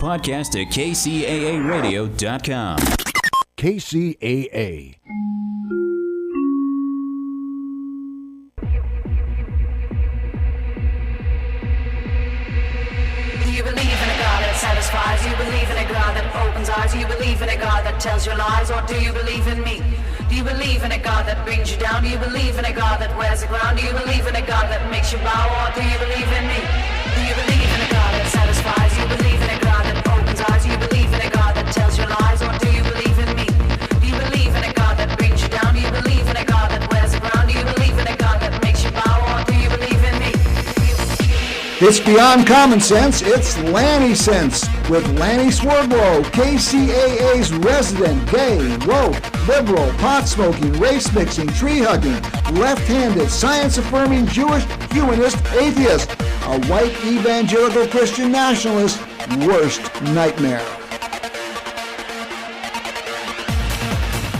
Podcast at kcaaradio.com. KCAA. Do you believe in a God that satisfies? Do you believe in a God that opens eyes? Do you believe in a God that tells you lies? Or do you believe in me? Do you believe in a God that brings you down? Do you believe in a God that wears the ground? Do you believe in a God that makes you bow? Or do you believe in me? Do you believe in a God that satisfies? Do you believe in a God that opens eyes? Do you believe in a God that tells you lies? Or do you believe in me? Do you believe in a God that brings you down? Do you believe in a God that wears the ground? Do you believe in a God that makes you bow? Or do you believe in me? It's Beyond Common Sense. It's Lanny Sense with Lanny Swerdlow, KCAA's resident gay, woke, liberal, pot-smoking, race-mixing, tree-hugging, left-handed, science-affirming, Jewish, humanist, atheist, a white evangelical Christian nationalist, worst nightmare.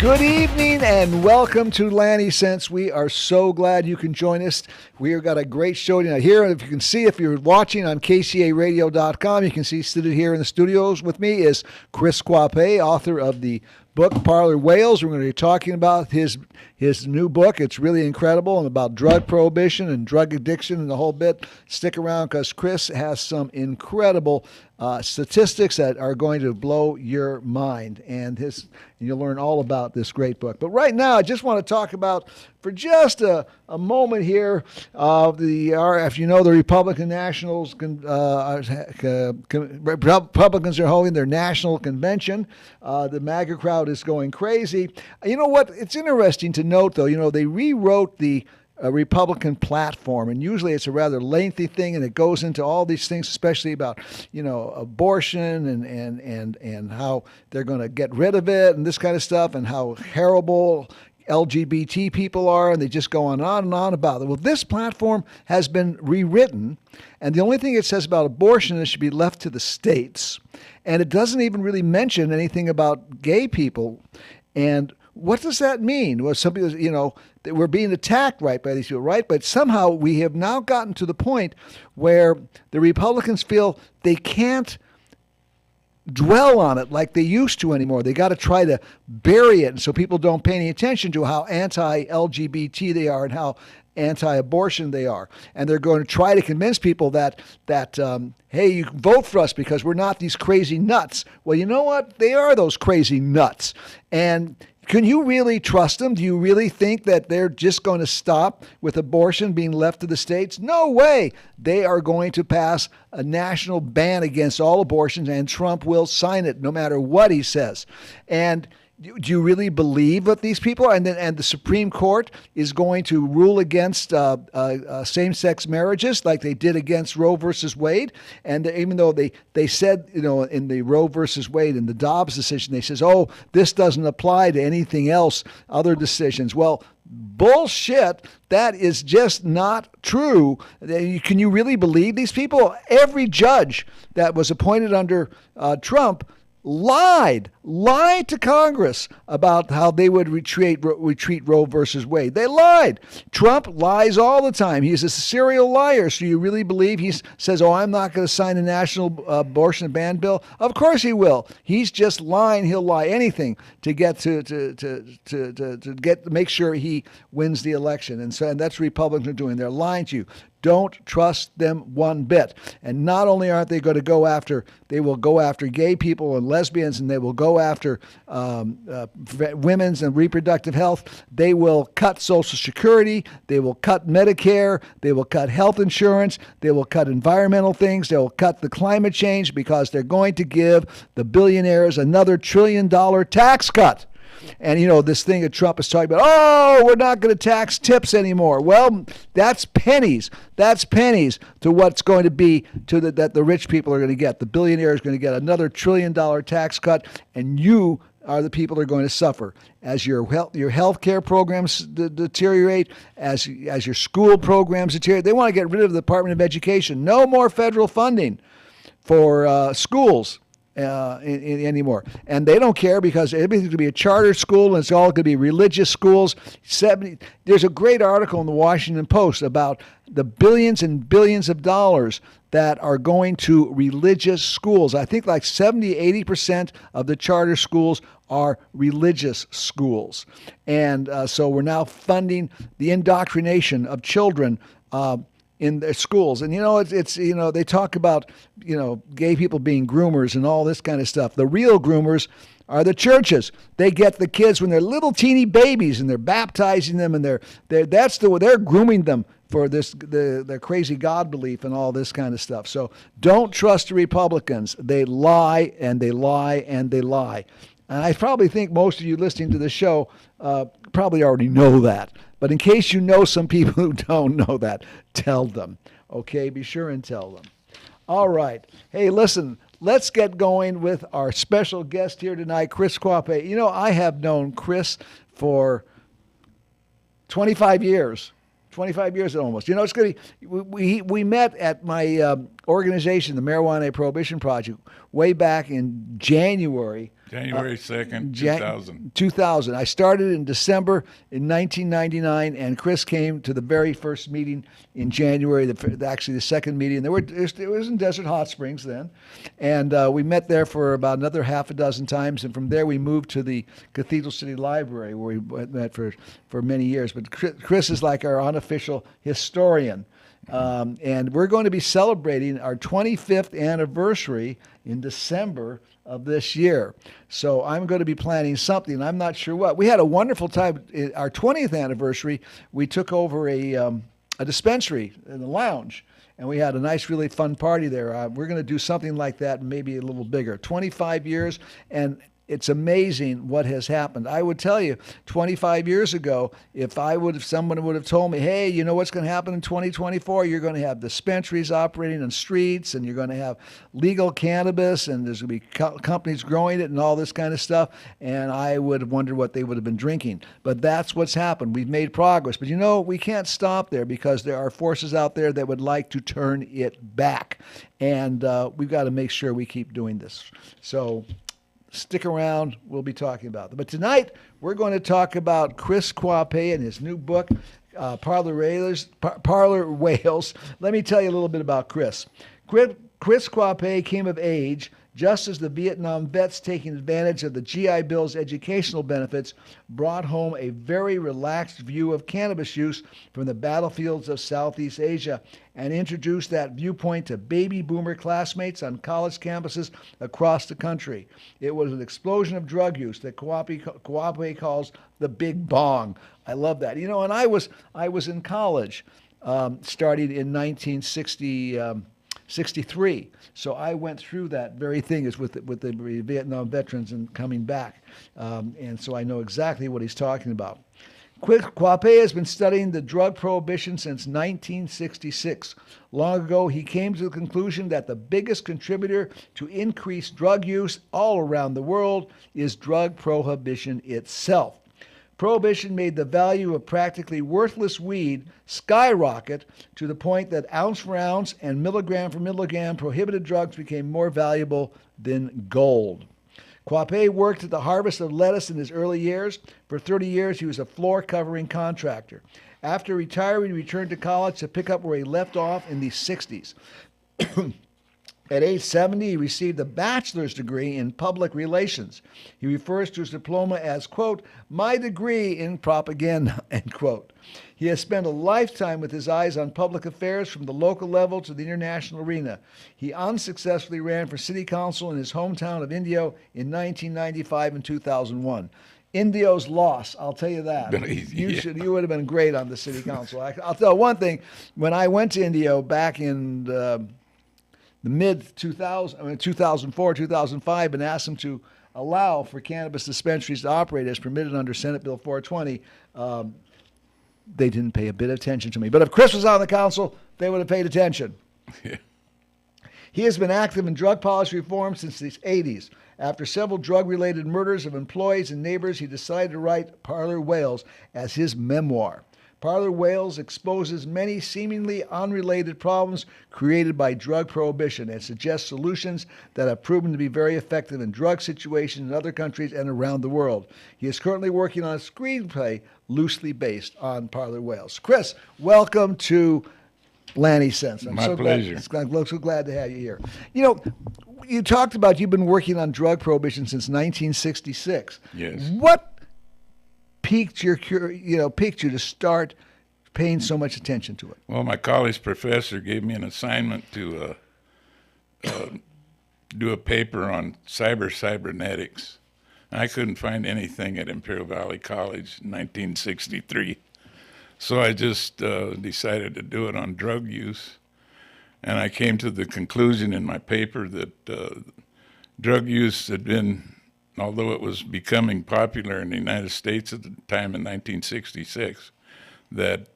Good evening and welcome to Lanny Sense. We are so glad you can join us. We have got a great show tonight here. And if you can see, if you're watching on kcaaradio.com, you can see seated here in the studios with me is Chris Quape, author of the book Parlor Whales. We're going to be talking about his new book. It's really incredible, and about drug prohibition and drug addiction and the whole bit. Stick around because Chris has some incredible statistics that are going to blow your mind, and you'll learn all about this great book. But right now, I just want to talk about, for just a moment here, if you know, the Republican Nationals, Republicans are holding their national convention. The MAGA crowd is going crazy. You know what? It's interesting to note, though, they rewrote the Republican platform, and usually it's a rather lengthy thing, and it goes into all these things, especially about abortion and how they're going to get rid of it and this kind of stuff, and how terrible LGBT people are, and they just go on and on about it. Well, this platform has been rewritten, and the only thing it says about abortion is it should be left to the states, and it doesn't even really mention anything about gay people. And what does that mean? Well, some people, that we're being attacked right by these people, right? But somehow we have now gotten to the point where the Republicans feel they can't dwell on it like they used to anymore. They got to try to bury it, and so people don't pay any attention to how anti-LGBT they are and how anti-abortion they are. And they're going to try to convince people that hey, you can vote for us because we're not these crazy nuts. Well, you know what? They are those crazy nuts. And can you really trust them? Do you really think that they're just going to stop with abortion being left to the states? No way. They are going to pass a national ban against all abortions, and Trump will sign it no matter what he says. And do you really believe what these people are? And the Supreme Court is going to rule against same-sex marriages like they did against Roe versus Wade. And even though they said, in the Roe versus Wade, in the Dobbs decision, they says, oh, this doesn't apply to anything else, other decisions. Well, bullshit. That is just not true. Can you really believe these people? Every judge that was appointed under Trump lied to Congress about how they would retreat Roe versus Wade. They lied. Trump lies all the time. He's a serial liar. So you really believe he says, oh, I'm not going to sign a national abortion ban bill? Of course he will. He's just lying. He'll lie anything to get to make sure he wins the election. And that's what Republicans are doing. They're lying to you. Don't trust them one bit. And not only aren't they going to go after, they will go after gay people and lesbians, and they will go after women's and reproductive health. They will cut Social Security. They will cut Medicare. They will cut health insurance. They will cut environmental things. They will cut the climate change because they're going to give the billionaires another $1 trillion tax cut. And, this thing that Trump is talking about, oh, we're not going to tax tips anymore. Well, that's pennies. That's pennies to what's going to be that the rich people are going to get. The billionaires are going to get another $1 trillion tax cut, and you are the people that are going to suffer as your health care programs deteriorate, as your school programs deteriorate. They want to get rid of the Department of Education. No more federal funding for schools anymore. And they don't care because everything's going to be a charter school and it's all going to be religious schools. There's a great article in the Washington Post about the billions and billions of dollars that are going to religious schools. I think like 70-80% of the charter schools are religious schools. And so we're now funding the indoctrination of children in their schools. And, it's they talk about, gay people being groomers and all this kind of stuff. The real groomers are the churches. They get the kids when they're little teeny babies and they're baptizing them and they're grooming them for their crazy God belief and all this kind of stuff. So don't trust the Republicans. They lie and they lie and they lie. And I probably think most of you listening to the show probably already know that. But in case you know some people who don't know that, tell them. Okay, be sure and tell them. All right. Hey, listen, let's get going with our special guest here tonight, Chris Quape. I have known Chris for 25 years. 25 years almost. It's going to be, we met at my organization, the Marijuana Prohibition Project, way back in January 2nd, 2000. 2000. I started in December in 1999, and Chris came to the very first meeting in January, actually the second meeting. It was in Desert Hot Springs then, and we met there for about another half a dozen times, and from there we moved to the Cathedral City Library where we met for many years. But Chris is like our unofficial historian. And we're going to be celebrating our 25th anniversary in December of this year. So I'm going to be planning something. I'm not sure what. We had a wonderful time. Our 20th anniversary, we took over a dispensary in the lounge. And we had a nice, really fun party there. We're going to do something like that, maybe a little bigger. 25 years, and it's amazing what has happened. I would tell you, 25 years ago, if someone would have told me, hey, you know what's going to happen in 2024? You're going to have dispensaries operating on streets, and you're going to have legal cannabis, and there's going to be companies growing it and all this kind of stuff. And I would have wondered what they would have been drinking. But that's what's happened. We've made progress. But we can't stop there because there are forces out there that would like to turn it back. And we've got to make sure we keep doing this. So stick around. We'll be talking about them. But tonight, we're going to talk about Chris Quape and his new book, Parlor Whales. Let me tell you a little bit about Chris. Chris Quape came of age just as the Vietnam vets taking advantage of the GI Bill's educational benefits brought home a very relaxed view of cannabis use from the battlefields of Southeast Asia and introduced that viewpoint to baby boomer classmates on college campuses across the country. It was an explosion of drug use that Quape calls the Big Bong. I love that. And I was in college, starting in 1963. So I went through that very thing with the Vietnam veterans and coming back. And so I know exactly what he's talking about. Quape has been studying the drug prohibition since 1966. Long ago, he came to the conclusion that the biggest contributor to increased drug use all around the world is drug prohibition itself. Prohibition made the value of practically worthless weed skyrocket to the point that ounce for ounce and milligram for milligram prohibited drugs became more valuable than gold. Quape worked at the harvest of lettuce in his early years. For 30 years, he was a floor covering contractor. After retiring, he returned to college to pick up where he left off in the 60s. At age 70, he received a bachelor's degree in public relations. He refers to his diploma as, quote, my degree in propaganda, end quote. He has spent a lifetime with his eyes on public affairs from the local level to the international arena. He unsuccessfully ran for city council in his hometown of Indio in 1995 and 2001. Indio's loss, I'll tell you that. You would have been great on the city council. I'll tell you one thing. When I went to Indio back in the mid-2000, 2004, 2005, and asked them to allow for cannabis dispensaries to operate as permitted under Senate Bill 420, they didn't pay a bit of attention to me. But if Chris was on the council, they would have paid attention. Yeah. He has been active in drug policy reform since the 80s. After several drug-related murders of employees and neighbors, he decided to write Parlor Whales as his memoir. Parlor Wales exposes many seemingly unrelated problems created by drug prohibition and suggests solutions that have proven to be very effective in drug situations in other countries and around the world. He is currently working on a screenplay loosely based on Parlor Wales. Chris, welcome to Lanny Sense. My pleasure. I'm so glad to have you here. You know, you talked about you've been working on drug prohibition since 1966. Yes. What piqued you to start paying so much attention to it? Well, my college professor gave me an assignment to do a paper on cybernetics. I couldn't find anything at Imperial Valley College in 1963. So I just decided to do it on drug use. And I came to the conclusion in my paper that drug use had been, although it was becoming popular in the United States at the time in 1966, that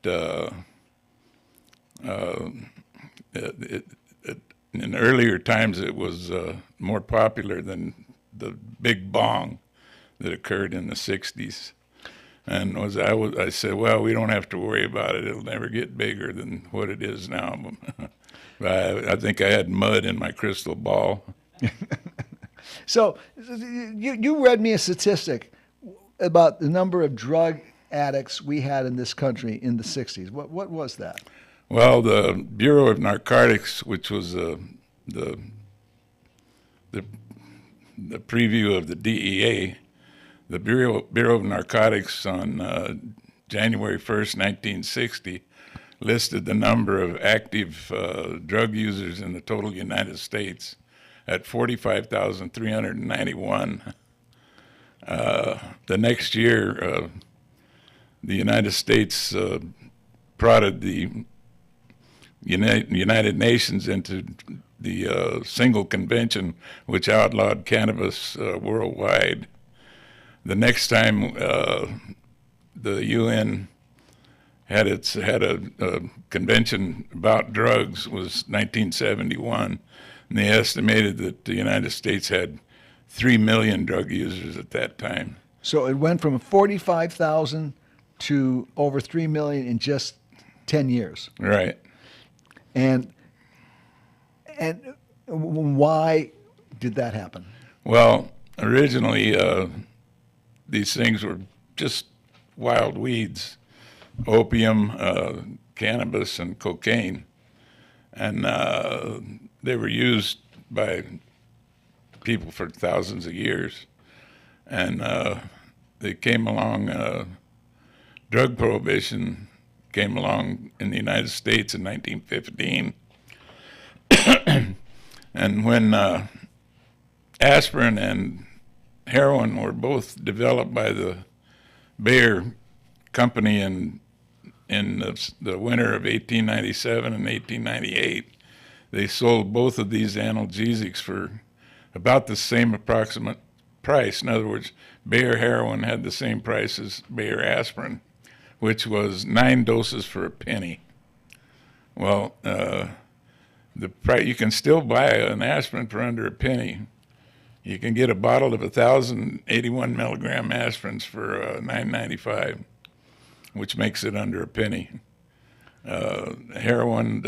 in earlier times it was more popular than the big bong that occurred in the 60s. And I said, well, we don't have to worry about it. It'll never get bigger than what it is now. I think I had mud in my crystal ball. So you read me a statistic about the number of drug addicts we had in this country in the 60s. What was that? Well, the Bureau of Narcotics, which was the preview of the DEA, the Bureau of Narcotics on January 1st, 1960, listed the number of active drug users in the total United States at 45,391. The next year, the United States prodded the United Nations into the single convention which outlawed cannabis worldwide. The next time the UN had a convention about drugs was 1971, and they estimated that the United States had 3 million drug users at that time. So it went from 45,000 to over 3 million in just 10 years. Right. And why did that happen? Well, originally these things were just wild weeds, opium, cannabis, and cocaine. And they were used by people for thousands of years. And they came along, drug prohibition came along in the United States in 1915. And when aspirin and heroin were both developed by the Bayer Company in the winter of 1897 and 1898, they sold both of these analgesics for about the same approximate price. In other words, Bayer heroin had the same price as Bayer aspirin, which was 9 doses for a penny. Well, the price, you can still buy an aspirin for under a penny. You can get a bottle of 1,081 milligram aspirins for $9.95, which makes it under a penny. Heroin's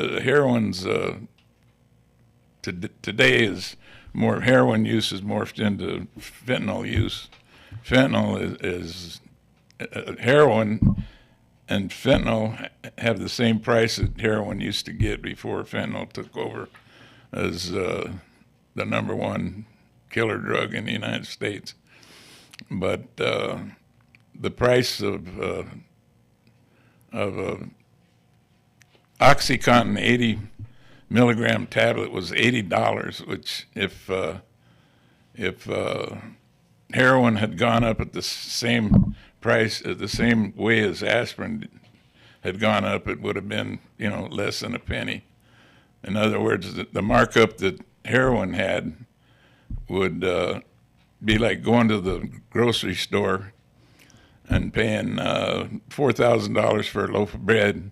today is more, heroin use is morphed into fentanyl use. Fentanyl is heroin and fentanyl have the same price that heroin used to get before fentanyl took over as the number one killer drug in the United States. But the price of OxyContin 80 milligram tablet was $80, which if heroin had gone up at the same price, the same way as aspirin had gone up, it would have been, less than a penny. In other words, the markup that heroin had would be like going to the grocery store and paying $4,000 for a loaf of bread,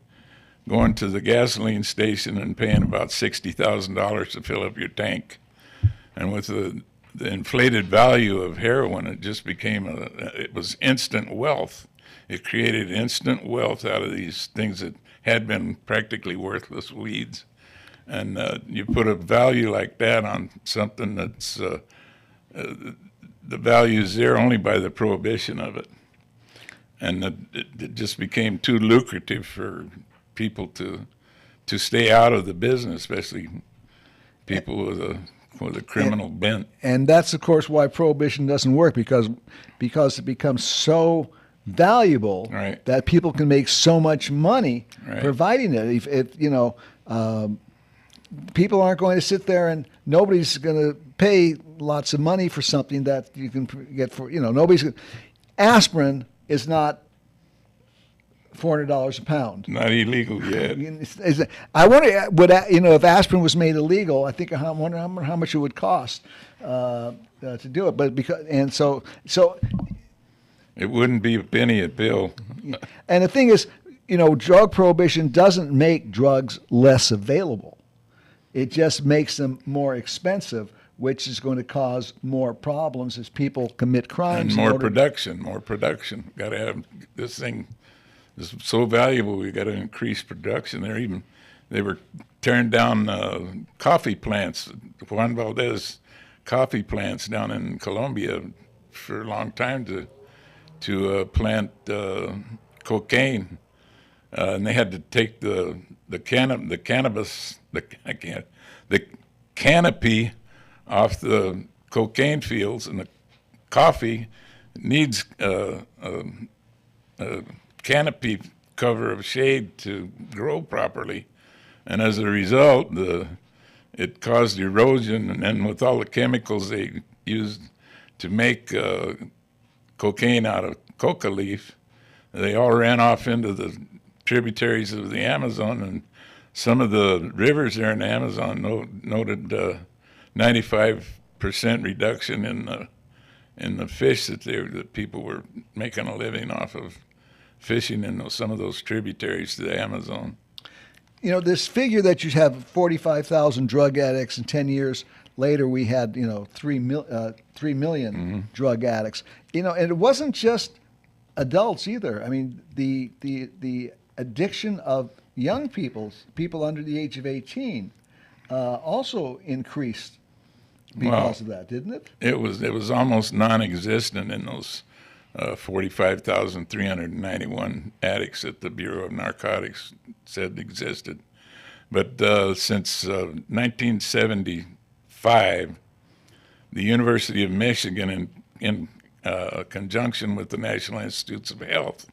going to the gasoline station and paying about $60,000 to fill up your tank. And with the inflated value of heroin, it just became it was instant wealth. it created instant wealth out of these things that had been practically worthless weeds. And you put a value like that on something that's the value is there only by the prohibition of it. And it just became too lucrative for people to stay out of the business, especially people with a criminal bent. And that's, of course, why prohibition doesn't work, because it becomes so valuable Right. that people can make so much money Right. providing it. If people aren't going to sit there, and nobody's going to pay lots of money for something that you can get for, aspirin is not $400 a pound. Not illegal yet. I wonder, if aspirin was made illegal, I wonder how much it would cost to do it. But so It wouldn't be a penny a pill. and the thing is, drug prohibition doesn't make drugs less available. It just makes them more expensive, which is going to cause more problems as people commit crimes. And more production. Got to have this thing is so valuable. We got to increase production. They were tearing down coffee plants, Juan Valdez coffee plants down in Colombia for a long time to plant cocaine, and they had to take the canopy off the cocaine fields, and the coffee needs a canopy cover of shade to grow properly, and as a result, it caused erosion, and then with all the chemicals they used to make cocaine out of coca leaf, they all ran off into the tributaries of the Amazon, and some of the rivers there in the Amazon noted 95% reduction in the fish that people were making a living off of fishing in some of those tributaries to the Amazon. This figure that you have 45,000 drug addicts, and 10 years later we had 3 million drug addicts. And it wasn't just adults either. I mean, the addiction of young people under the age of 18, also increased because of that, didn't it? It was almost non-existent in those 45,391 addicts that the Bureau of Narcotics said existed. But since 1975, the University of Michigan, in conjunction with the National Institutes of Health,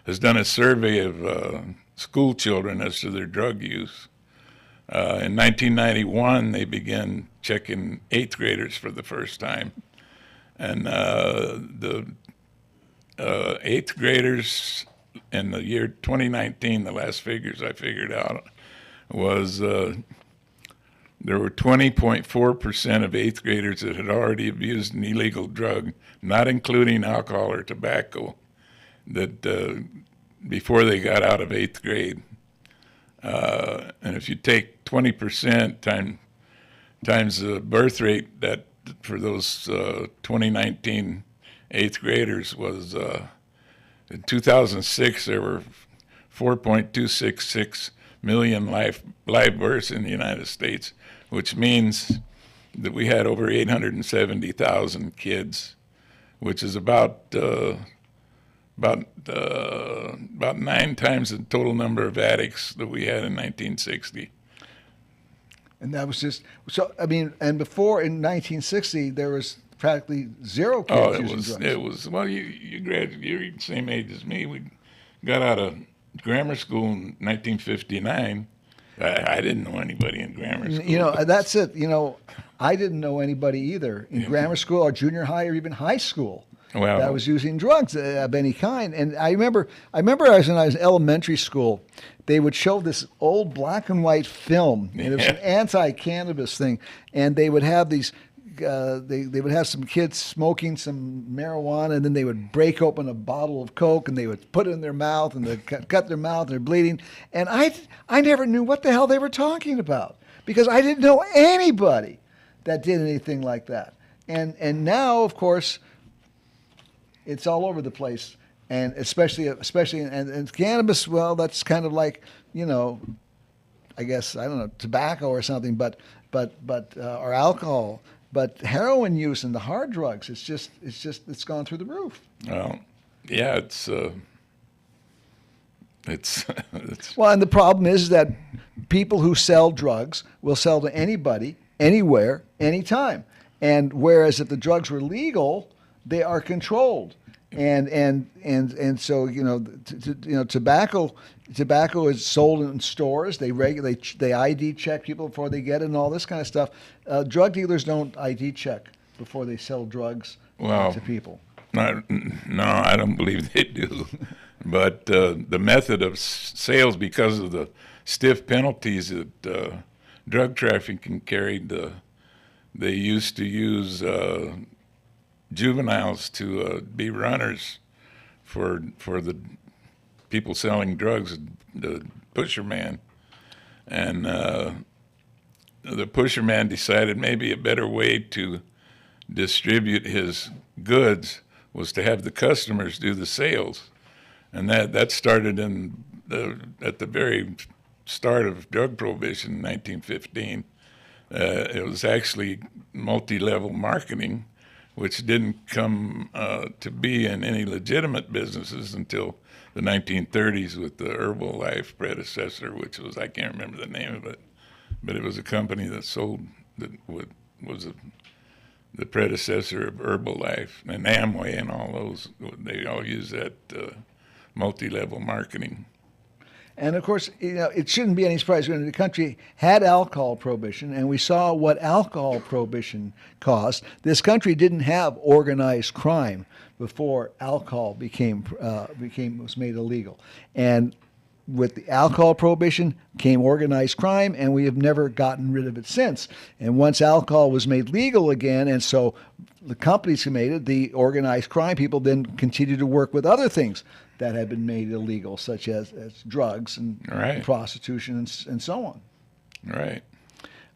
has done a survey of school children as to their drug use. In 1991, they began checking 8th graders for the first time. And the 8th graders in the year 2019, the last figures I figured out, was there were 20.4% of 8th graders that had already abused an illegal drug, not including alcohol or tobacco, that before they got out of 8th grade. And if you take 20% times the birth rate, that for those 2019 8th graders was, in 2006, there were 4.266 million live births in the United States, which means that we had over 870,000 kids, which is about 9 times the total number of addicts that we had in 1960. And that was just so. I mean, and before in 1960, there was practically zero kids using drugs. It was. Well, you graduated. You're the same age as me. We got out of grammar school in 1959. I didn't know anybody in grammar school. That's it. I didn't know anybody either in grammar school or junior high or even high school that was using drugs of any kind. And I remember when I was in elementary school, they would show this old black and white film, and it was an anti-cannabis thing, and they would have these. They would have some kids smoking some marijuana, and then they would break open a bottle of Coke, and they would put it in their mouth, and they'd cut their mouth, and they're bleeding. And I never knew what the hell they were talking about, because I didn't know anybody that did anything like that. And now, of course, it's all over the place. and especially and cannabis. Well, that's kind of like, I guess, I don't know, tobacco or something, but or alcohol. But heroin use and the hard drugs, it's gone through the roof. Well, yeah, it's Well, and the problem is that people who sell drugs will sell to anybody, anywhere, anytime. And whereas if the drugs were legal, they are controlled. And so tobacco is sold in stores. They ID check people before they get it and all this kind of stuff. Drug dealers don't ID check before they sell drugs to people. No, I don't believe they do. But the method of sales, because of the stiff penalties that drug trafficking carried, they used to use juveniles to be runners for the people selling drugs, the pusher man. And the pusher man decided maybe a better way to distribute his goods was to have the customers do the sales. And that started at the very start of drug prohibition in 1915. It was actually multi-level marketing, which didn't come to be in any legitimate businesses until the 1930s with the Herbalife predecessor, which was, I can't remember the name of it, but it was a company that was the predecessor of Herbalife and Amway and all those. They all use that multi-level marketing. And of course, it shouldn't be any surprise when the country had alcohol prohibition, and we saw what alcohol prohibition caused. This country didn't have organized crime before alcohol was made illegal, and with the alcohol prohibition came organized crime, and we have never gotten rid of it since. And once alcohol was made legal again, and so the companies who made it, the organized crime people then continued to work with other things that had been made illegal, such as drugs and prostitution and so on. Right.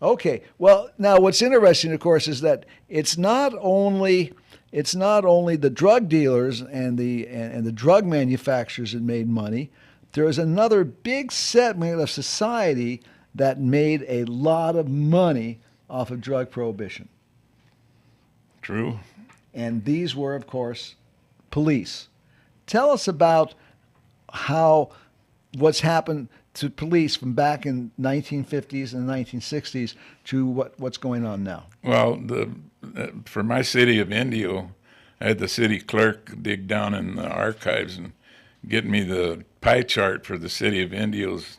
Okay. Well, now what's interesting, of course, is that it's not only the drug dealers and the drug manufacturers that made money. There is another big segment of society that made a lot of money off of drug prohibition. True. And these were, of course, police. Tell us about what's happened to police from back in 1950s and 1960s to what's going on now. Well, for my city of Indio, I had the city clerk dig down in the archives and get me the pie chart for the city of Indio's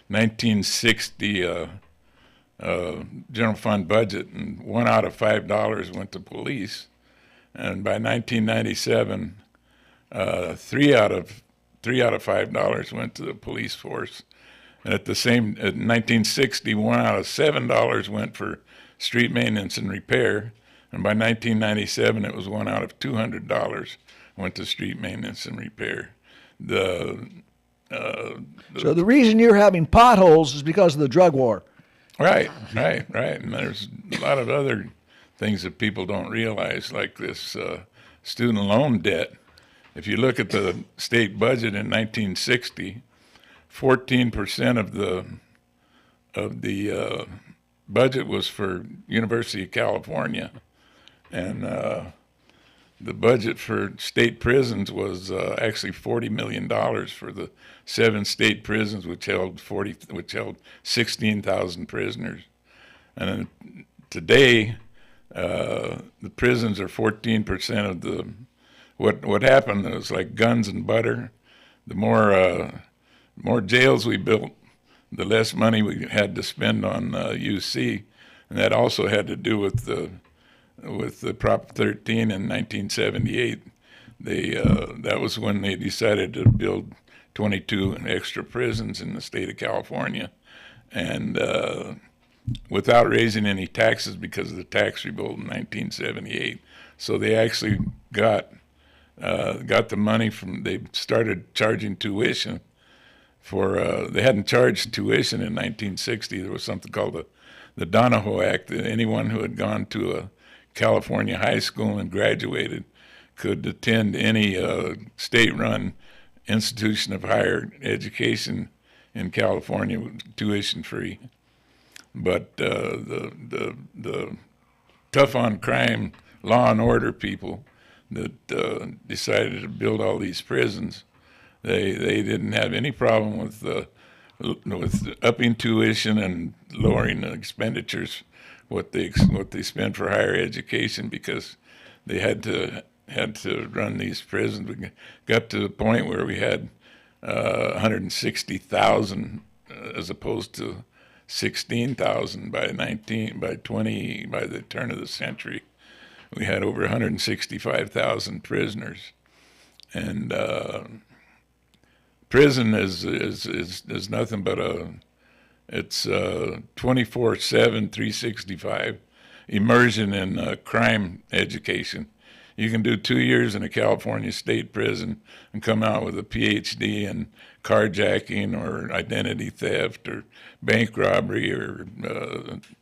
1960 general fund budget, and $1 out of $5 went to police. And by 1997, $3 out of $5 went to the police force. And at 1960, $1 out of $7 went for street maintenance and repair. And by 1997, it was $1 out of $200 went to street maintenance and repair. So the reason you're having potholes is because of the drug war. Right. And there's a lot of other things that people don't realize, like this student loan debt. If you look at the state budget in 1960, 14% of the budget was for University of California, and the budget for state prisons was actually $40 million for the 7 state prisons, which held 16,000 prisoners. And then today, the prisons are 14% of the. What happened was like guns and butter. The more jails we built, the less money we had to spend on UC, and that also had to do with the Prop 13 in 1978. That was when they decided to build 22 extra prisons in the state of California, and without raising any taxes because of the tax revolt in 1978. So they actually got the money from. They started charging tuition for. They hadn't charged tuition in 1960. There was something called the Donahoe Act. Anyone who had gone to a California high school and graduated could attend any state-run institution of higher education in California, tuition-free. But the tough on crime, law and order people that decided to build all these prisons, they didn't have any problem with upping tuition and lowering the expenditures, what they spent for higher education, because they had to run these prisons. We got to the point where we had 160,000 as opposed to 16,000 by the turn of the century. We had over 165,000 prisoners, and prison is nothing but it's 24/7, 365 immersion in crime education. You can do 2 years in a California state prison and come out with a PhD in carjacking or identity theft or bank robbery or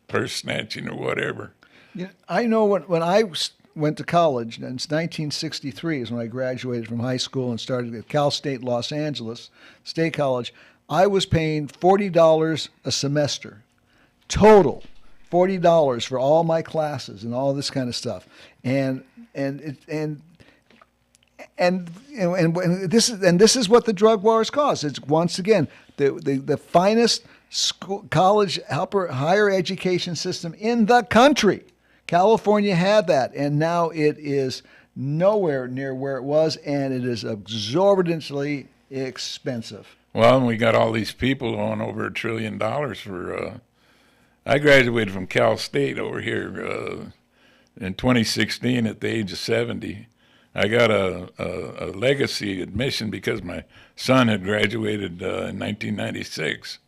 purse snatching or whatever. Yeah, I know when I went to college, and it's 1963 is when I graduated from high school and started at Cal State Los Angeles State College, I was paying $40 a semester, total. $40 for all my classes and all this kind of stuff, and this is what the drug wars caused. It's once again the finest school, college, higher education system in the country. California had that, and now it is nowhere near where it was, and it is exorbitantly expensive. Well, and we got all these people owing over $1 trillion for. I graduated from Cal State over here in 2016 at the age of 70. I got a legacy admission because my son had graduated in 1996,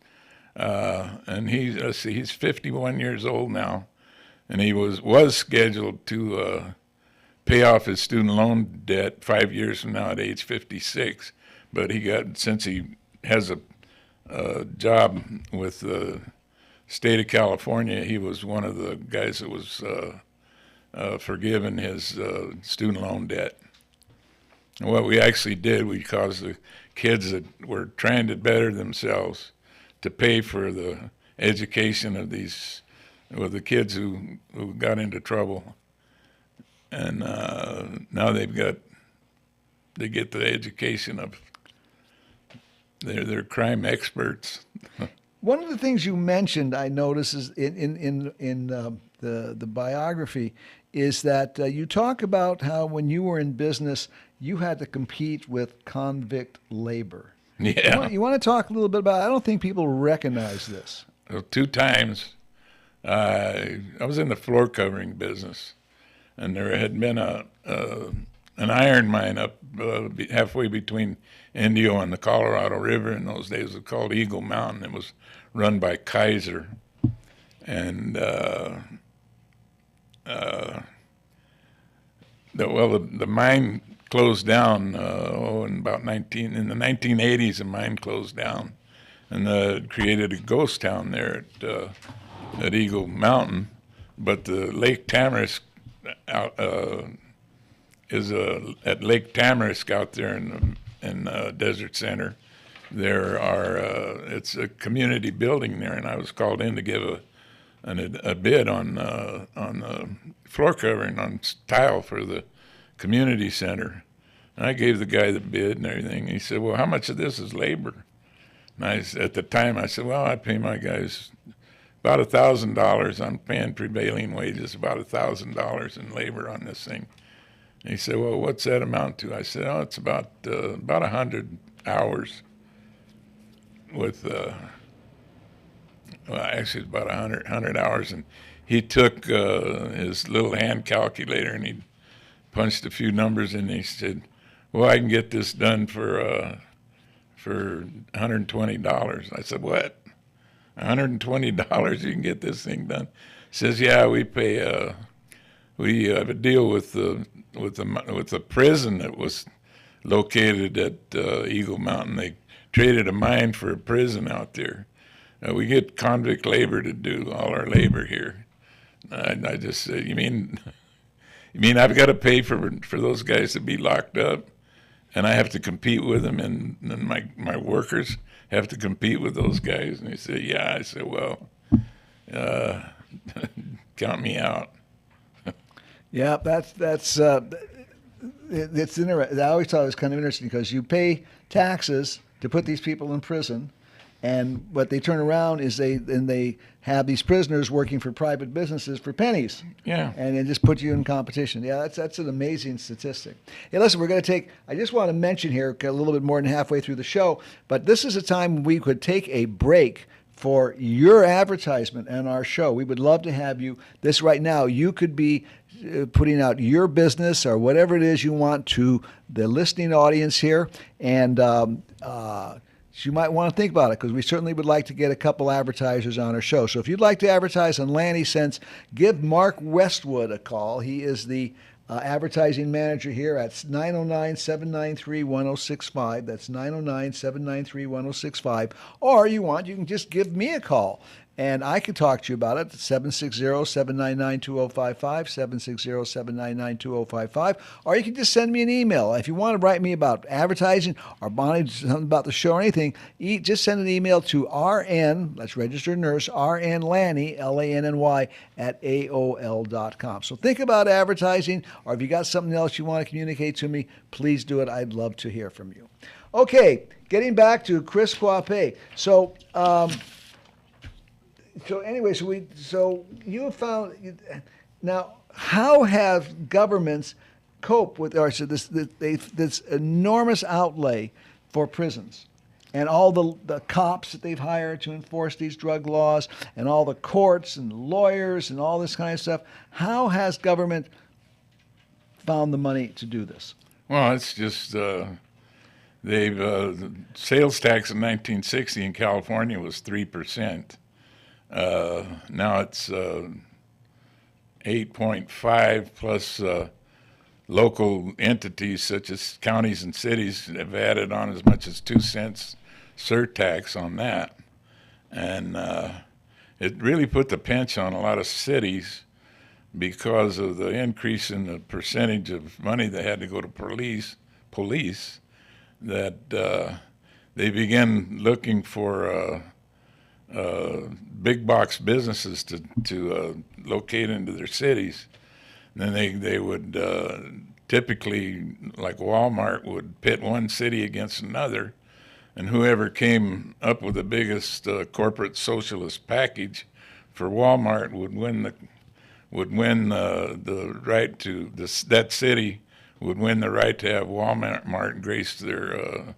and he's 51 years old now, and he was scheduled to pay off his student loan debt 5 years from now at age 56, but since he has a job with the state of California, he was one of the guys that was forgiven his student loan debt. And what we actually did, we caused the kids that were trying to better themselves to pay for the education of the kids who got into trouble. And now they get the education of they're crime experts. One of the things you mentioned, I noticed, is in the biography, is that you talk about how when you were in business, you had to compete with convict labor. Yeah. You want to talk a little bit about? I don't think people recognize this. Well, 2 times, I was in the floor covering business, and there had been an iron mine up halfway between Indio and the Colorado River. In those days, it was called Eagle Mountain. It was run by Kaiser, and the mine closed down in the 1980s. The mine closed down, and created a ghost town there at Eagle Mountain. But the Lake Tamarisk is at Lake Tamarisk out there in Desert Center. It's a community building there, and I was called in to give a bid on the floor covering on tile for the community center. And I gave the guy the bid and everything. He said, "Well, how much of this is labor?" And at the time I said, "Well, I pay my guys about $1,000. I'm paying prevailing wages, about $1,000 in labor on this thing." And he said, "Well, what's that amount to?" I said, "Oh, it's about 100 hours." With actually it's about 100 hours, and he took his little hand calculator and he punched a few numbers in, and he said, "Well, I can get this done for $120. I said, "What? $120 you can get this thing done?" He says, "Yeah, we pay. We have a deal with the prison that was located at Eagle Mountain. They traded a mine for a prison out there. We get convict labor to do all our labor here." I just said, "You mean You mean I've got to pay for those guys to be locked up, and I have to compete with them, and my workers have to compete with those guys? And they say, yeah. I said, well, count me out. Yeah, that's it's interesting. I always thought it was kind of interesting because you pay taxes to put these people in prison, and what they turn around is they have these prisoners working for private businesses for pennies. Yeah. And then just put you in competition. Yeah, that's an amazing statistic. Hey, listen, we're going to take. I just want to mention here a little bit more than halfway through the show, but this is a time when we could take a break for your advertisement and our show. We would love to have you. This right now, you could be putting out your business or whatever it is you want to the listening audience here, and you might want to think about it because we certainly would like to get a couple advertisers on our show. So if you'd like to advertise on Lanny Sense, give Mark Westwood a call. He is the advertising manager here at 909-793-1065. That's 909-793-1065. Or you can just give me a call, and I can talk to you about it. 760-799-2055, 760-799-2055. Or you can just send me an email. If you want to write me about advertising or something about the show or anything, just send an email to RN, that's registered nurse, RN Lanny, Lanny, at AOL.com. So think about advertising, or if you got something else you want to communicate to me, please do it. I'd love to hear from you. Okay, getting back to Chris Coipe. So anyway, so you have found now. How have governments cope with this enormous outlay for prisons, and all the cops that they've hired to enforce these drug laws, and all the courts and lawyers and all this kind of stuff? How has government found the money to do this? Well, it's just the sales tax in 1960 in California was 3%. Now it's 8.5 plus local entities such as counties and cities have added on as much as 2 cents surtax on that. And it really put the pinch on a lot of cities because of the increase in the percentage of money that had to go to police that they began looking for big box businesses to locate into their cities. And then they would typically, like Walmart, would pit one city against another, and whoever came up with the biggest corporate socialist package for Walmart would win the right to that city would win the right to have Walmart grace their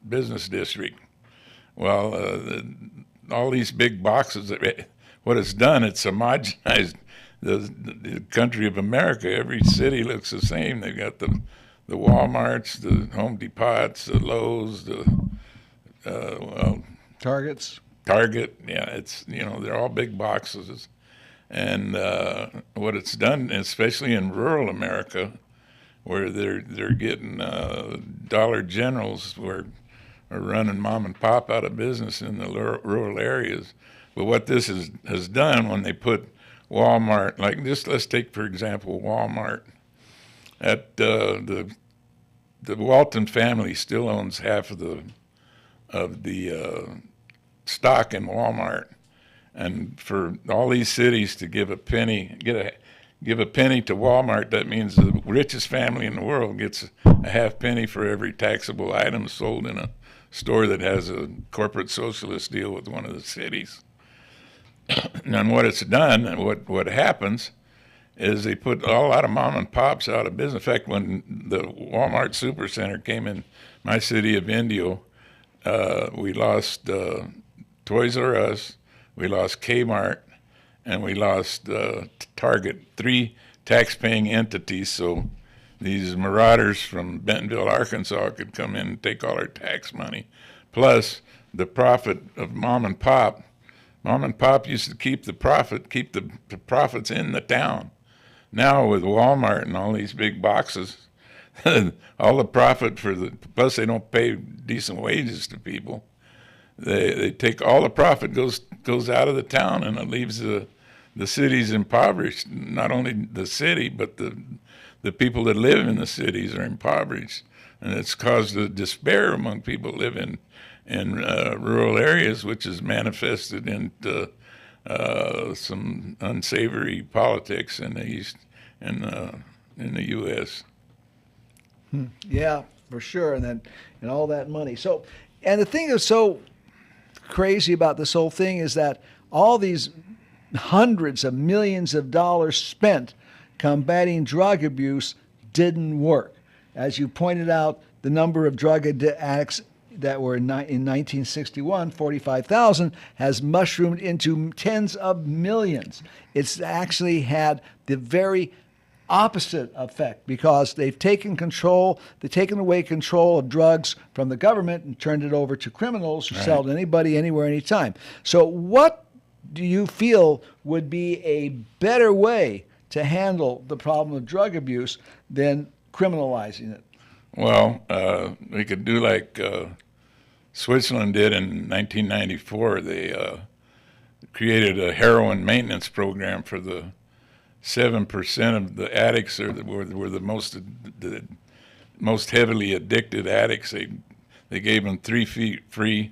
business district. Well, all these big boxes, what it's done, it's homogenized the country of America. Every city looks the same. They've got the Walmarts, the Home Depots, the Lowe's, Target. Yeah, it's they're all big boxes, and what it's done, especially in rural America, where they're getting Dollar Generals are running mom and pop out of business in the rural areas. But what this has done when they put Walmart, like this, let's take for example Walmart. At the Walton family still owns half of the stock in Walmart, and for all these cities to give a penny to Walmart, that means the richest family in the world gets a half penny for every taxable item sold in a store that has a corporate socialist deal with one of the cities. And what it's done, and what happens, is they put a lot of mom and pops out of business. In fact, when the Walmart Supercenter came in my city of Indio, we lost Toys R Us, we lost Kmart, and we lost Target, 3 tax-paying entities. So these marauders from Bentonville, Arkansas could come in and take all our tax money. Plus the profit of mom and pop. Mom and pop used to keep the profits in the town. Now with Walmart and all these big boxes, all the profit plus they don't pay decent wages to people. They take all the profit goes out of the town, and it leaves the the city's impoverished. Not only the city, but the people that live in the cities are impoverished, and it's caused a despair among people living in rural areas, which is manifested into some unsavory politics in the East, in the U.S. Yeah, for sure, and all that money. So, and the thing that's so crazy about this whole thing is that all these hundreds of millions of dollars spent combating drug abuse didn't work. As you pointed out, the number of drug addicts that were in 1961, 45,000, has mushroomed into tens of millions. It's actually had the very opposite effect because they've taken away control of drugs from the government and turned it over to criminals who sell to anybody, anywhere, anytime. So what do you feel would be a better way to handle the problem of drug abuse than criminalizing it? Well, we could do like Switzerland did in 1994. They created a heroin maintenance program for the 7% of the addicts were the most heavily addicted addicts. They gave them 3 free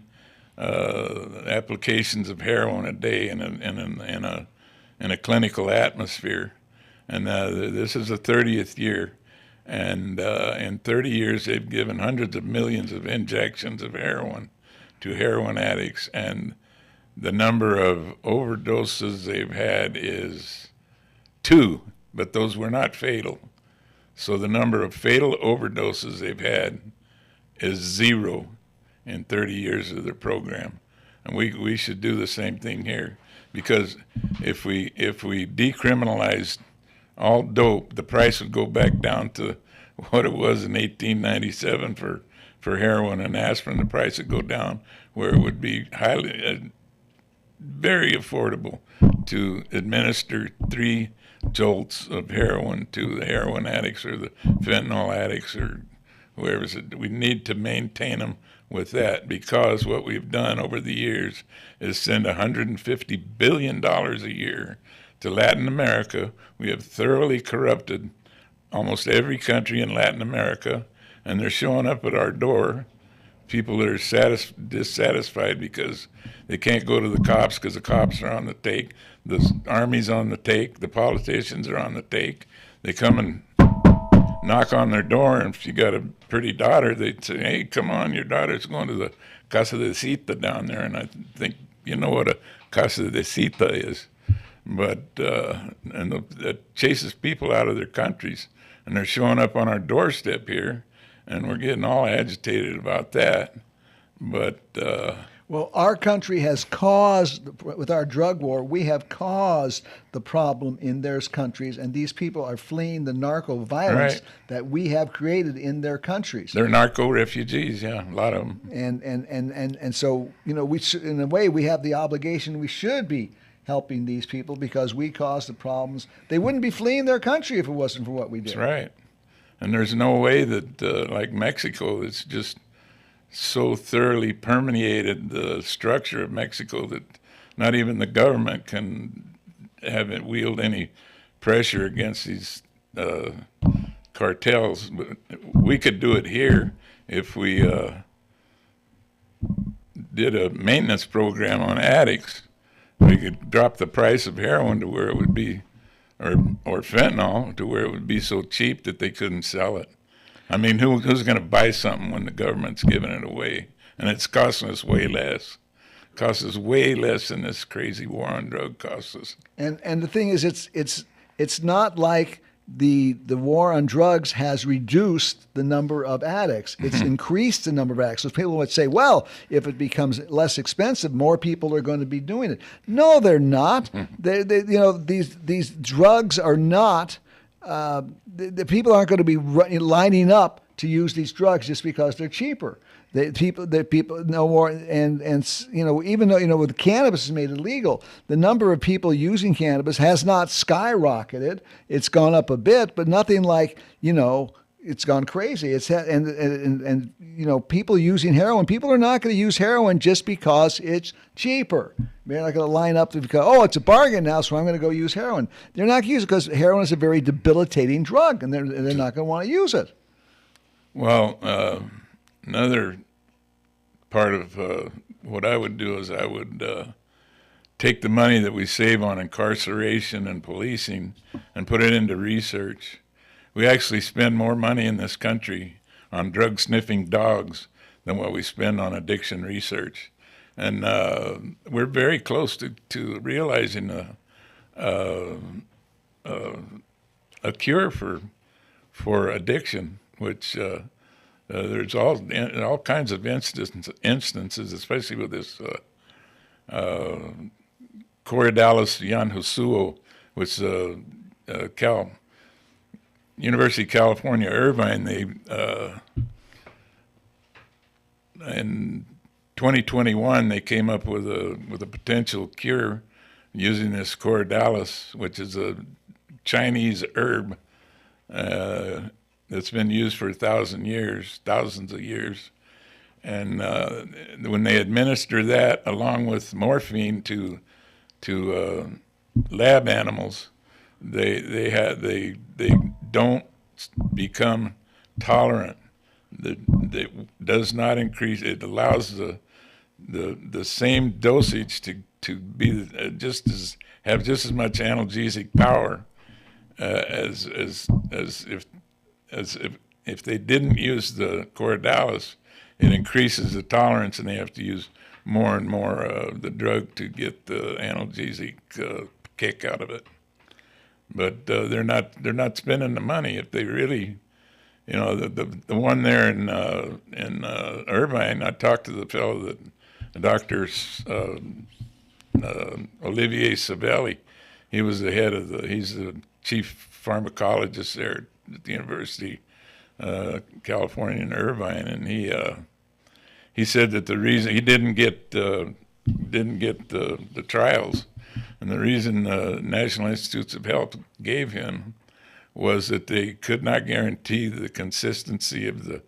applications of heroin a day in a clinical atmosphere, and this is the 30th year. And in 30 years, they've given hundreds of millions of injections of heroin to heroin addicts, and the number of overdoses they've had is 2, but those were not fatal. So the number of fatal overdoses they've had is 0 in 30 years of their program. And we should do the same thing here, because if we decriminalized all dope, the price would go back down to what it was in 1897 for heroin and aspirin. The price would go down where it would be very affordable to administer 3 jolts of heroin to the heroin addicts or the fentanyl addicts or whoever. We need to maintain them with that, because what we've done over the years is send $150 billion a year to Latin America. We have thoroughly corrupted almost every country in Latin America, and they're showing up at our door. People that are dissatisfied because they can't go to the cops because the cops are on the take, the army's on the take, the politicians are on the take. They come and knock on their door, and if you got a pretty daughter, they'd say, "Hey, come on, your daughter's going to the Casa de Cita down there." And I think you know what a Casa de Cita is. But that chases people out of their countries, and they're showing up on our doorstep here, and we're getting all agitated about that. But well, our country has caused, with our drug war, we have caused the problem in their countries, and these people are fleeing the narco violence that we have created in their countries. They're narco refugees, yeah, a lot of them. And so, you know, in a way, we have the obligation. We should be helping these people because we caused the problems. They wouldn't be fleeing their country if it wasn't for what we did. That's right. And there's no way that, like Mexico, it's just so thoroughly permeated the structure of Mexico that not even the government can have it wield any pressure against these cartels. But we could do it here if we did a maintenance program on addicts. We could drop the price of heroin to where it would be, or fentanyl to where it would be so cheap that they couldn't sell it. I mean, who's going to buy something when the government's giving it away? And it's costing us way less. It costs us way less than this crazy war on drug costs us. And the thing is, it's not like the war on drugs has reduced the number of addicts. It's increased the number of addicts. So people would say, well, if it becomes less expensive, more people are going to be doing it. No, they're not. These drugs are not. The people aren't going to be lining up to use these drugs just because they're cheaper. The people know more, and you know, even though with cannabis is made illegal, the number of people using cannabis has not skyrocketed. It's gone up a bit, but nothing like it's gone crazy. And people using heroin. People are not going to use heroin just because it's cheaper. They're not going to line up because it's a bargain now, so I'm going to go use heroin. They're not going to use it because heroin is a very debilitating drug, and they're not going to want to use it. Well, another part of what I would do is I would take the money that we save on incarceration and policing and put it into research. We actually spend more money in this country on drug-sniffing dogs than what we spend on addiction research. And we're very close to realizing a cure for addiction, which there's all kinds of instances, especially with this Coriodalis Yanhusuo, which University of California, Irvine, they in 2021 they came up with a potential cure using this Coriodalis, which is a Chinese herb that's been used for thousands of years, and when they administer that along with morphine to lab animals, they don't become tolerant. It does not increase. It allows the same dosage to be have just as much analgesic power as if they didn't use the Coriodalis. It increases the tolerance, and they have to use more and more of the drug to get the analgesic kick out of it. But they're not spending the money. If they really, the one there in Irvine, I talked to the fellow that Dr. Olivier Savelli. He was the head of he's the chief pharmacologist there at the University California in Irvine, and he said that the reason he didn't get the trials, and the reason the National Institutes of Health gave him was that they could not guarantee the consistency of the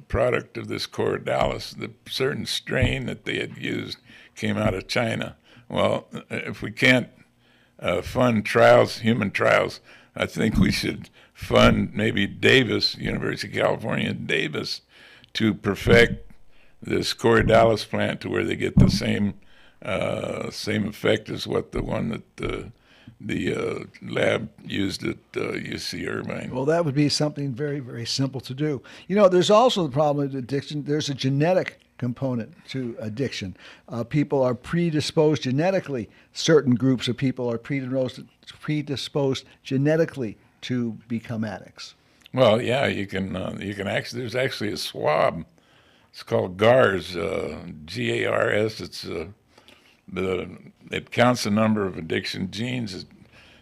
product of this Coriodalis. The certain strain that they had used came out of China. Well, if we can't fund trials, human trials, I think we should fund maybe Davis, University of California, Davis, to perfect this Coriodalis plant to where they get the same effect as what the one that the lab used at UC Irvine. Well, that would be something very, very simple to do. There's also the problem with addiction. There's a genetic component to addiction. People are predisposed genetically. Certain groups of people are predisposed genetically to become addicts. Well, yeah, you can actually. There's actually a swab. It's called GARS, GARS. It counts the number of addiction genes,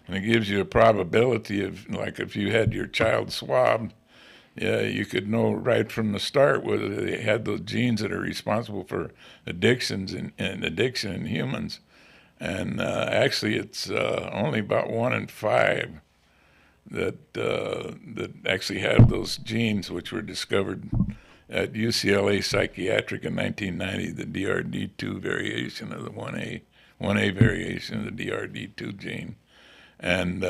and it gives you a probability of, like, if you had your child swabbed, you could know right from the start whether they had those genes that are responsible for addictions and addiction in humans. And actually, it's only about 1 in 5 that actually have those genes, which were discovered at UCLA Psychiatric in 1990, the DRD2 variation of the 1A variation of the DRD2 gene. And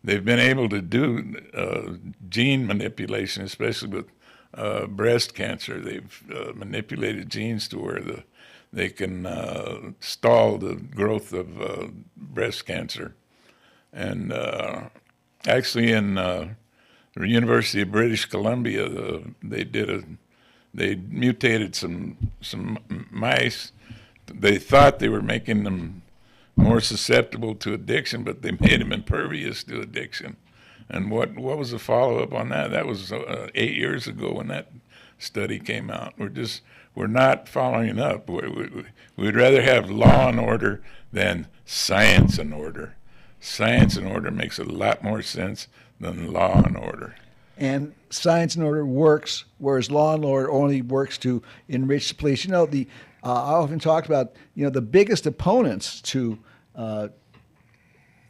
they've been able to do gene manipulation, especially with breast cancer. They've manipulated genes to where they can stall the growth of breast cancer. And actually in the University of British Columbia, they mutated some mice. They thought they were making them more susceptible to addiction, but they made them impervious to addiction. And what was the follow-up on that? That was 8 years ago when that study came out. We're not following up. We'd rather have law and order than science and order. Science and order makes a lot more sense than law and order. And science and order works, whereas law and order only works to enrich the police. I often talk about, the biggest opponents to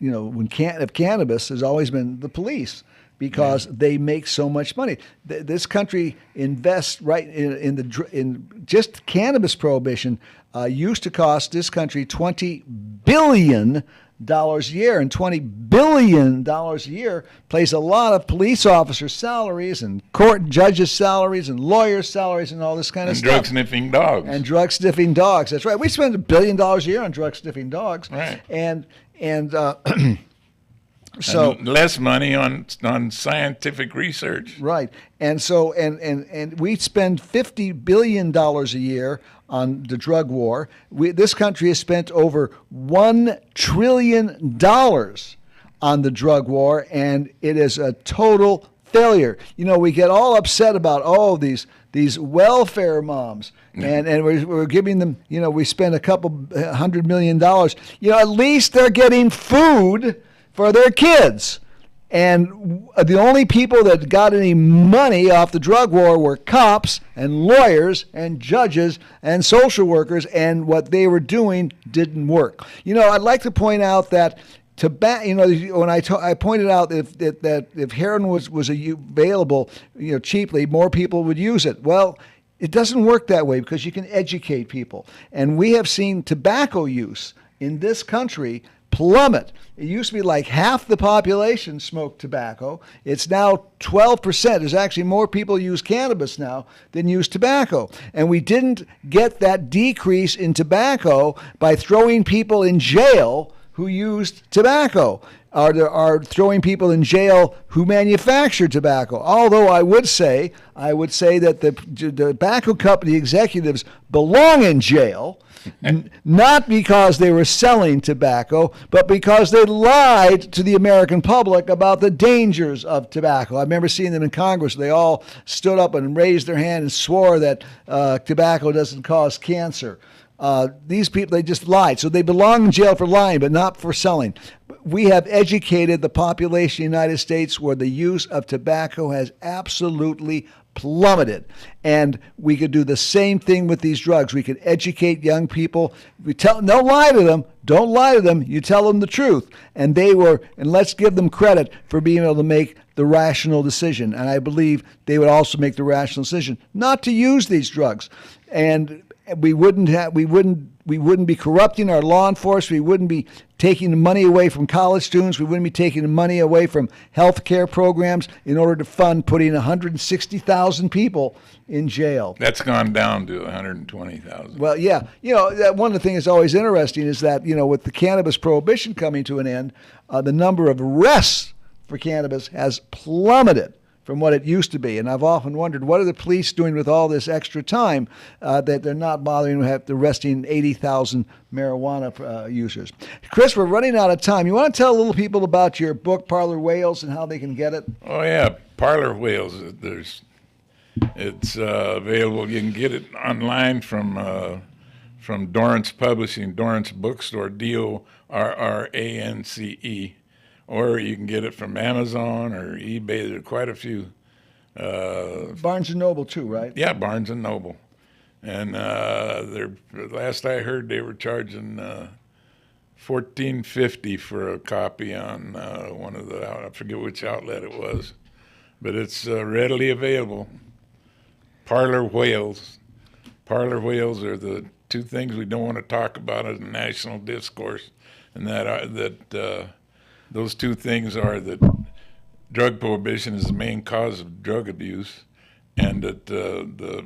of cannabis has always been the police, because they make so much money. This country invests in just cannabis prohibition used to cost this country $20 billion a year, and $20 billion a year pays a lot of police officers' salaries and court judges' salaries and lawyers' salaries and all this kind of stuff. And drug-sniffing dogs. And drug-sniffing dogs. That's right. We spend $1 billion a year on drug-sniffing dogs. Right. And and less money on scientific research. Right. And so and we spend $50 billion a year on the drug war. This country has spent over $1 trillion on the drug war, and it is a total failure. We get all upset about these welfare moms, and we're giving them, we spend a couple $100 million. At least they're getting food for their kids. And the only people that got any money off the drug war were cops and lawyers and judges and social workers, and what they were doing didn't work. I'd like to point out that when I pointed out that if heroin was available, cheaply, more people would use it. Well, it doesn't work that way, because you can educate people. And we have seen tobacco use in this country plummet. It used to be like half the population smoked tobacco. It's now 12%. There's actually more people use cannabis now than use tobacco. And we didn't get that decrease in tobacco by throwing people in jail who used tobacco, are throwing people in jail who manufacture tobacco. Although I would say that the tobacco company executives belong in jail, not because they were selling tobacco, but because they lied to the American public about the dangers of tobacco. I remember seeing them in Congress. They all stood up and raised their hand and swore that tobacco doesn't cause cancer. These people, they just lied. So they belong in jail for lying, but not for selling. We have educated the population of the United States where the use of tobacco has absolutely plummeted. And we could do the same thing with these drugs. We could educate young people. Don't lie to them. Don't lie to them. You tell them the truth. And let's give them credit for being able to make the rational decision. And I believe they would also make the rational decision not to use these drugs. And we wouldn't be corrupting our law enforcement. We wouldn't be taking the money away from college students. We wouldn't be taking the money away from health care programs in order to fund putting 160,000 people in jail. That's gone down to 120,000. Well, yeah. One of the things that's always interesting is that, with the cannabis prohibition coming to an end, the number of arrests for cannabis has plummeted from what it used to be. And I've often wondered, what are the police doing with all this extra time that they're not bothering with arresting 80,000 marijuana users? Chris, we're running out of time. You want to tell little people about your book, Parlor Whales, and how they can get it? Oh, yeah. Parlor Whales. It's available. You can get it online from Dorrance Publishing, Dorrance Bookstore, DORRANCE. Or you can get it from Amazon or eBay. There are quite a few. Barnes & Noble too, right? Yeah, Barnes & Noble. And last I heard, they were charging $14.50 for a copy on one of I forget which outlet it was. But it's readily available. Parlor Whales. Parlor Whales are the two things we don't want to talk about in the national discourse, and those two things are that drug prohibition is the main cause of drug abuse, and that the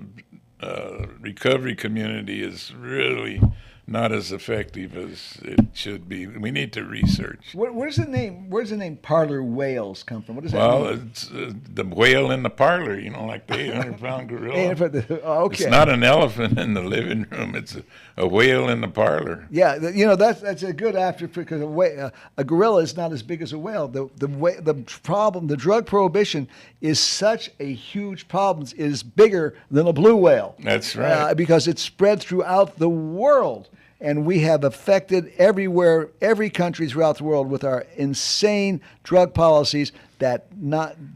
recovery community is really not as effective as it should be. We need to research. Where's the name Parlor Whales come from? What does that mean? Well, it's the whale in the parlor, like the 800-pound gorilla. Okay. It's not an elephant in the living room. It's a whale in the parlor. Yeah, that's a good because a gorilla is not as big as a whale. The problem, the drug prohibition is such a huge problem. It is bigger than a blue whale. That's right. Because it's spread throughout the world. And we have affected every country throughout the world with our insane drug policies that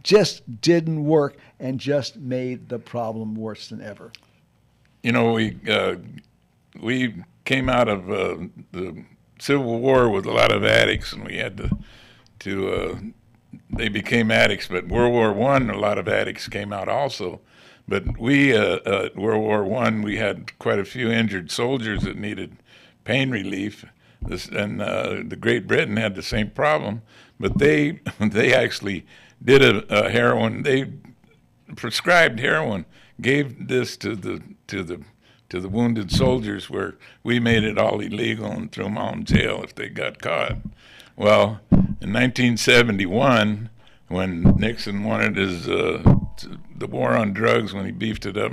just didn't work and just made the problem worse than ever. We came out of the Civil War with a lot of addicts, and we had they became addicts. But World War I, a lot of addicts came out also. But we, World War I, we had quite a few injured soldiers that needed pain relief. The Great Britain had the same problem, but they actually did a heroin. They prescribed heroin, gave this to the wounded soldiers, where we made it all illegal and threw them all in jail if they got caught. Well, in 1971, when Nixon wanted the war on drugs, when he beefed it up,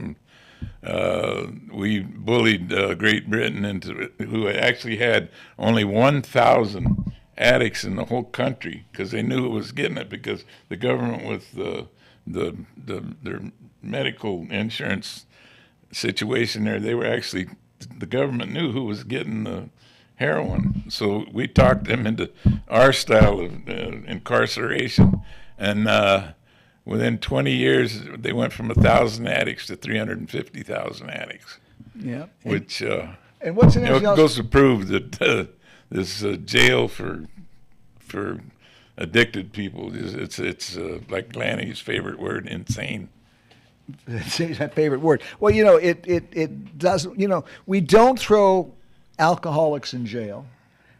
we bullied Great Britain into who actually had only 1,000 addicts in the whole country, because they knew it was getting it, because the government with their medical insurance situation there, the government knew who was getting the heroin. So we talked them into our style of incarceration, and within 20 years, they went from 1,000 addicts to 350,000 addicts. Yeah. Which and what's interesting goes to prove that this jail for addicted people it's like Lanny's favorite word, insane. It's my favorite word. Well, it does. We don't throw alcoholics in jail.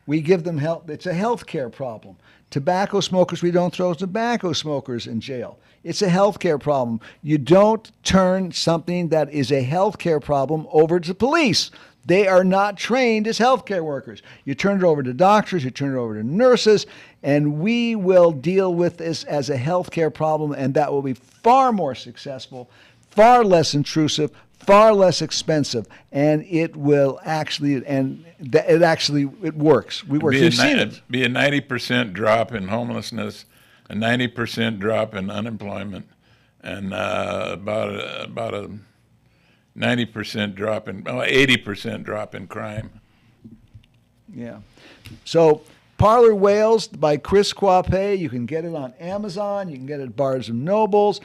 We give them help. It's a health care problem. Tobacco smokers, we don't throw tobacco smokers in jail. It's a health care problem. You don't turn something that is a health care problem over to police. They are not trained as health care workers. You turn it over to doctors, you turn it over to nurses, and we will deal with this as a health care problem, and that will be far more successful, far less intrusive, far less expensive, and it will actually, it works. We work. You've seen it. Be a 90% drop in homelessness, a 90% drop in unemployment, and about a 90% drop in, 80% drop in crime. Yeah. So Parlor Whales by Chris Quape. You can get it on Amazon. You can get it at Barnes and Nobles.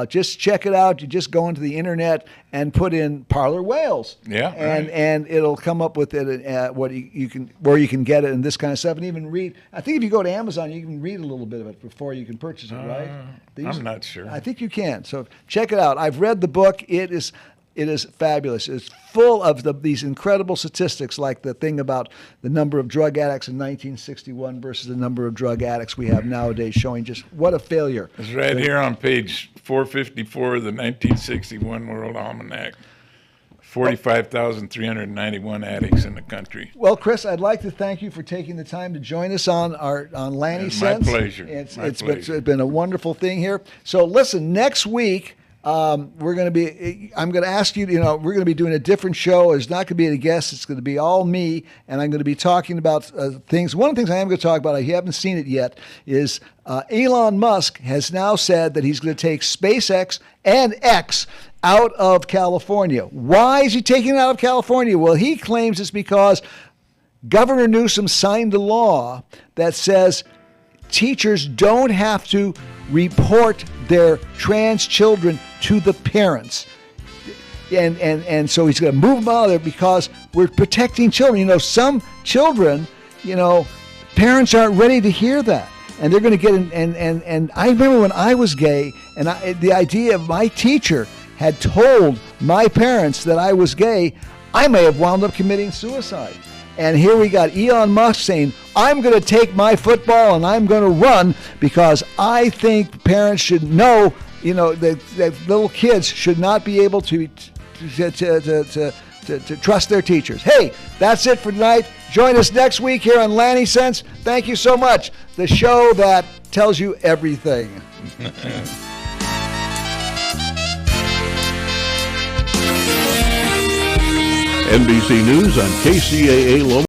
Just check it out. You just go into the internet and put in Parlor Whales. Yeah. And it'll come up with it where you can get it and this kind of stuff, and even read. I think if you go to Amazon, you can read a little bit of it before you can purchase it, right? I'm not sure. I think you can. So check it out. I've read the book. It is fabulous. It's full of these incredible statistics, like the thing about the number of drug addicts in 1961 versus the number of drug addicts we have nowadays, showing just what a failure. It's right here on page 454 of the 1961 World Almanac. 45,391 addicts in the country. Well, Chris, I'd like to thank you for taking the time to join us on Lanny Sense. My pleasure. It's been a wonderful thing here. So listen, next week, I'm going to ask you, we're going to be doing a different show. It's not going to be a guest. It's going to be all me, and I'm going to be talking about things. One of the things I am going to talk about, if you haven't seen it yet, is Elon Musk has now said that he's going to take SpaceX and X out of California. Why is he taking it out of California? Well, he claims it's because Governor Newsom signed a law that says teachers don't have to report their trans children to the parents. And so he's going to move them out of there because we're protecting children. Some children, parents aren't ready to hear that. And they're going to get in. And I remember when I was gay, and the idea of my teacher had told my parents that I was gay, I may have wound up committing suicide. And here we got Elon Musk saying, I'm going to take my football and I'm going to run because I think parents should know, that little kids should not be able to trust their teachers. Hey, that's it for tonight. Join us next week here on Lanny Sense. Thank you so much. The show that tells you everything. NBC News on KCAA Loma.